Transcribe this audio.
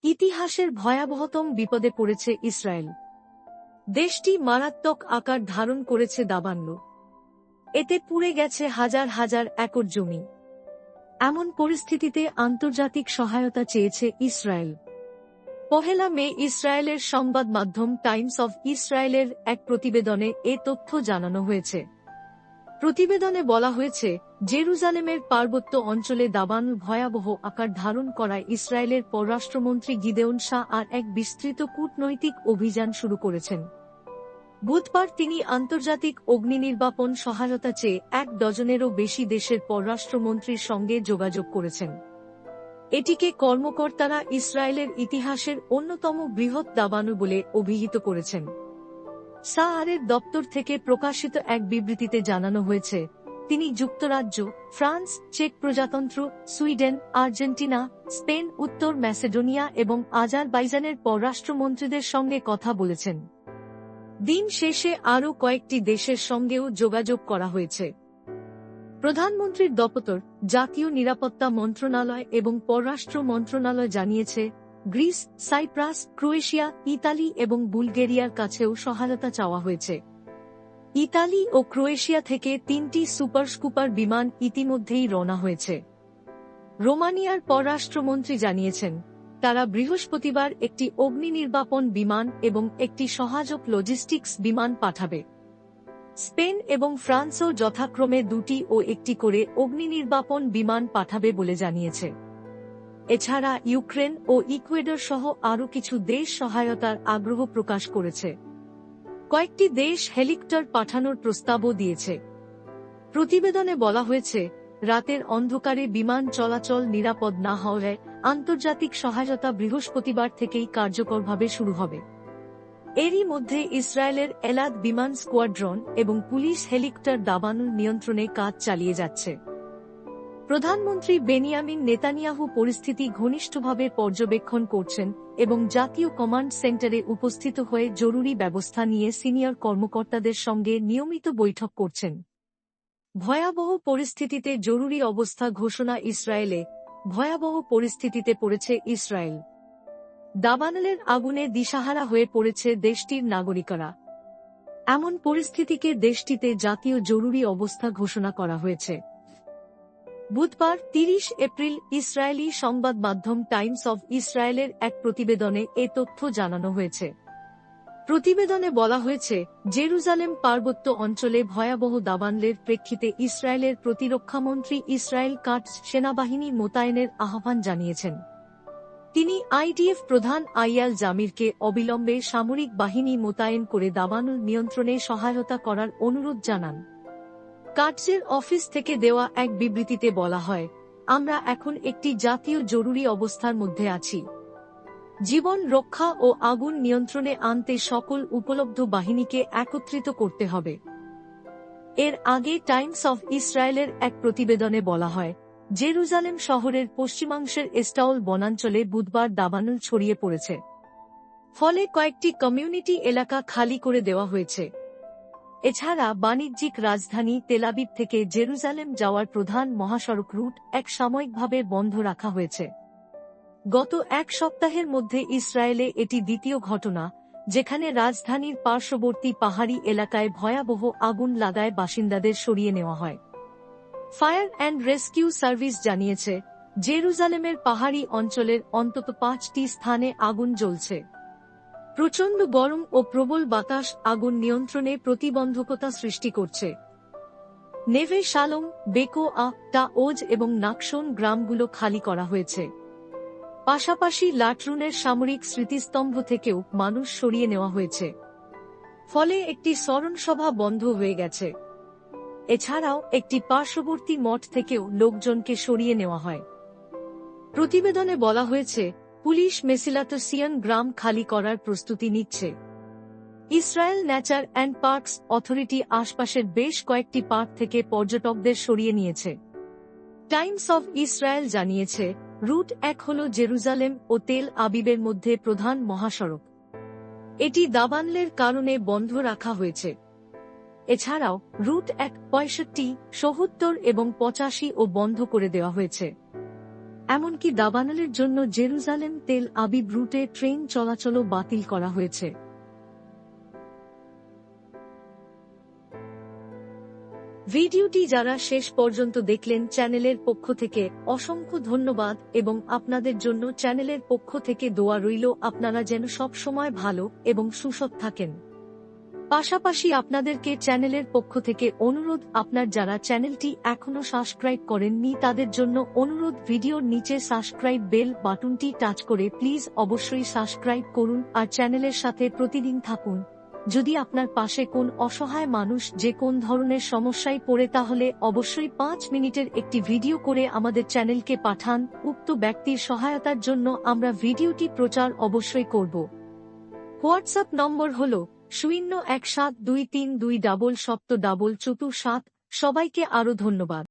ইতিহাসের ভয়াবহতম বিপদে পড়েছে ইসরায়েল। দেশটি মারাত্মক আকার ধারণ করেছে দাবানল। এতে পুড়ে গেছে হাজার হাজার একর জমি। এমন পরিস্থিতিতে আন্তর্জাতিক সহায়তা চেয়েছে ইসরায়েল। ১ মে ইসরায়েলের সংবাদ মাধ্যম টাইমস অফ ইসরায়েলের এক প্রতিবেদনে এ তথ্য জানানো হয়েছে। প্রতিবেদনে বলা হয়েছে, জেরুজালেমের পার্বত্য অঞ্চলে দাবানল ভয়াবহ আকার ধারণ করায় ইসরায়েলের পররাষ্ট্রমন্ত্রী গিদেওন সাআর এক বিস্তৃত কূটনৈতিক অভিযান শুরু করেছেন। বুধবার তিনি আন্তর্জাতিক অগ্নিনির্বাপন সহায়তা চেয়ে ১ ডজনেরও বেশি দেশের পররাষ্ট্রমন্ত্রীর সঙ্গে যোগাযোগ করেছেন। এটিকে কর্মকর্তারা ইসরায়েলের ইতিহাসের অন্যতম বৃহৎ দাবানল বলে অভিহিত করেছেন। সাআরের দপ্তর থেকে প্রকাশিত এক বিবৃতিতে জানানো হয়েছে, তিনি যুক্তরাজ্য, ফ্রান্স, চেক প্রজাতন্ত্র, সুইডেন, আর্জেন্টিনা, স্পেন, উত্তর ম্যাসেডোনিয়া এবং আজারবাইজানের পররাষ্ট্রমন্ত্রীদের সঙ্গে কথা বলেছেন। দিন শেষে আরও কয়েকটি দেশের সঙ্গেও যোগাযোগ করা হয়েছে। প্রধানমন্ত্রীর দপ্তর, জাতীয় নিরাপত্তা মন্ত্রণালয় এবং পররাষ্ট্র মন্ত্রণালয় জানিয়েছে, গ্রিস, সাইপ্রাস, ক্রোয়েশিয়া, ইতালি এবং বুলগেরিয়ার কাছেও সহায়তা চাওয়া হয়েছে। ইতালি ও ক্রোয়েশিয়া থেকে ৩টি সুপার স্কুপার বিমান ইতিমধ্যেই রওনা হয়েছে। রোমানিয়ার পররাষ্ট্রমন্ত্রী জানিয়েছেন, তারা বৃহস্পতিবার একটি অগ্নিনির্বাপন বিমান এবং একটি সহায়ক লজিস্টিক্স বিমান পাঠাবে। স্পেন এবং ফ্রান্সও যথাক্রমে ২টি ও ১টি করে অগ্নিনির্বাপন বিমান পাঠাবে বলে জানিয়েছে। এছাড়া ইউক্রেন ও ইকুয়েডর সহ আরও কিছু দেশ সহায়তার আগ্রহ প্রকাশ করেছে। কয়েকটি দেশ হেলিকপ্টার পাঠানোর প্রস্তাবও দিয়েছে। প্রতিবেদনে বলা হয়েছে, রাতের অন্ধকারে বিমান চলাচল নিরাপদ না হওয়ায় আন্তর্জাতিক সহায়তা বৃহস্পতিবার থেকেই কার্যকরভাবে শুরু হবে। এরই মধ্যে ইসরায়েলের এলাদ বিমান স্কোয়াড্রন এবং পুলিশ হেলিকপ্টার দাবানল নিয়ন্ত্রণে কাজ চালিয়ে যাচ্ছে। প্রধানমন্ত্রী বেনিয়ামিন নেতানিয়াহু পরিস্থিতি ঘনিষ্ঠভাবে পর্যবেক্ষণ করছেন এবং জাতীয় কমান্ড সেন্টারে উপস্থিত হয়ে জরুরি ব্যবস্থা নিয়ে সিনিয়র কর্মকর্তাদের সঙ্গে নিয়মিত বৈঠক করছেন। ভয়াবহ পরিস্থিতিতে জরুরি অবস্থা ঘোষণা ইসরায়েলে। ভয়াবহ পরিস্থিতিতে পড়েছে ইসরায়েল। দাবানলের আগুনে দিশাহারা হয়ে পড়েছে দেশটির নাগরিকরা। এমন পরিস্থিতিকে দেশটিতে জাতীয় জরুরি অবস্থা ঘোষণা করা হয়েছে। বুধবার ৩০ এপ্রিল ইসরায়েলি সংবাদ মাধ্যম টাইমস অফ ইসরায়েলের এক প্রতিবেদনে এ তথ্য জানানো হয়েছে। প্রতিবেদনে বলা হয়েছে, জেরুজালেম পার্বত্য অঞ্চলে ভয়াবহ দাবানলের প্রেক্ষিতে ইসরায়েলের প্রতিরক্ষামন্ত্রী ইসরায়েল কাটস সেনাবাহিনী মোতায়েনের আহ্বান জানিয়েছেন। তিনি আইডিএফ প্রধান আইয়াল জামিরকে অবিলম্বে সামরিক বাহিনী মোতায়েন করে দাবানল নিয়ন্ত্রণে সহায়তা করার অনুরোধ জানান। কাটসের অফিস থেকে দেওয়া এক বিবৃতিতে বলা হয়, আমরা এখন একটি জাতীয় জরুরি অবস্থার মধ্যে আছি। জীবন রক্ষা ও আগুন নিয়ন্ত্রণে আনতে সকল উপলব্ধ বাহিনীকে একত্রিত করতে হবে। এর আগে টাইমস অফ ইসরায়েলের এক প্রতিবেদনে বলা হয়, জেরুজালেম শহরের পশ্চিমাংশের এস্টাউল বনাঞ্চলে বুধবার দাবানল ছড়িয়ে পড়েছে। ফলে কয়েকটি কমিউনিটি এলাকা খালি করে দেওয়া হয়েছে। এছাড়া বাণিজ্যিক রাজধানী তেলাবিব থেকে জেরুজালেম যাওয়ার প্রধান মহাসড়ক রুট এক সাময়িকভাবে বন্ধ রাখা হয়েছে। গত এক সপ্তাহের মধ্যে ইসরায়েলে এটি দ্বিতীয় ঘটনা, যেখানে রাজধানীর পার্শ্ববর্তী পাহাড়ি এলাকায় ভয়াবহ আগুন লাগায় বাসিন্দাদের সরিয়ে নেওয়া হয়। ফায়ার অ্যান্ড রেস্কিউ সার্ভিস জানিয়েছে, জেরুজালেমের পাহাড়ি অঞ্চলের অন্তত ৫টি স্থানে আগুন জ্বলছে। প্রচণ্ড গরম ও প্রবল বাতাস আগুন নিয়ন্ত্রণে প্রতিবন্ধকতা সৃষ্টি করছে। নেভে শালোম, বেকো আ, টাওজ এবং নাকশন গ্রামগুলো খালি করা হয়েছে। পাশাপাশি লাটরুনের সামরিক স্মৃতিস্তম্ভ থেকেও মানুষ সরিয়ে নেওয়া হয়েছে। ফলে একটি স্মরণসভা বন্ধ হয়ে গেছে। এছাড়াও একটি পার্শ্ববর্তী মঠ থেকেও লোকজনকে সরিয়ে নেওয়া হয়। প্রতিবেদনে বলা হয়েছে, পুলিশ মেসিলাতসিয়ান গ্রাম খালি করার প্রস্তুতি নিচ্ছে। Israel Nature and parks authority আশপাশের বেশ কয়েকটি পার্ক থেকে পর্যটকদের সরিয়ে নিয়েছে। টাইমস অফ ইসরায়েল জানিয়েছে, রুট ১ হল জেরুজালেম ও তেল আবিবের মধ্যে প্রধান মহাসড়ক। এটি দাবানলের কারণে বন্ধ রাখা হয়েছে। এছাড়াও রুট ১, ৬৫, ৭০ এবং ৮৫ ও বন্ধ করে দেওয়া হয়েছে। এমনকি দাবানলের জন্য জেরুজালেম তেল আবিব রুটে ট্রেন চলাচলও বাতিল করা হয়েছে। ভিডিওটি যারা শেষ পর্যন্ত দেখলেন চ্যানেলের পক্ষ থেকে অসংখ্য ধন্যবাদ এবং আপনাদের জন্য চ্যানেলের পক্ষ থেকে দোয়া রইল আপনারা যেন সব সময় ভালো এবং সুস্থ থাকেন। পাশাপাশি আপনাদেরকে চ্যানেলের পক্ষ থেকে অনুরোধ, আপনার যারা চ্যানেলটি এখনো সাবস্ক্রাইব করেননি তাদের জন্য অনুরোধ, ভিডিওর নিচে সাবস্ক্রাইব বেল বাটনটি টাচ করে প্লিজ অবশ্যই সাবস্ক্রাইব করুন আর চ্যানেলের সাথে প্রতিদিন থাকুন। যদি আপনার পাশে কোন অসহায় মানুষ যে কোন ধরনের সমস্যায় পড়ে তাহলে অবশ্যই 5 মিনিটের একটি ভিডিও করে আমাদের চ্যানেলকে পাঠান। উক্ত ব্যক্তির সহায়তার জন্য আমরা ভিডিওটি প্রচার অবশ্যই করব। হোয়াটসঅ্যাপ নম্বর হল 0172327747। সবাইকে আরো ধন্যবাদ।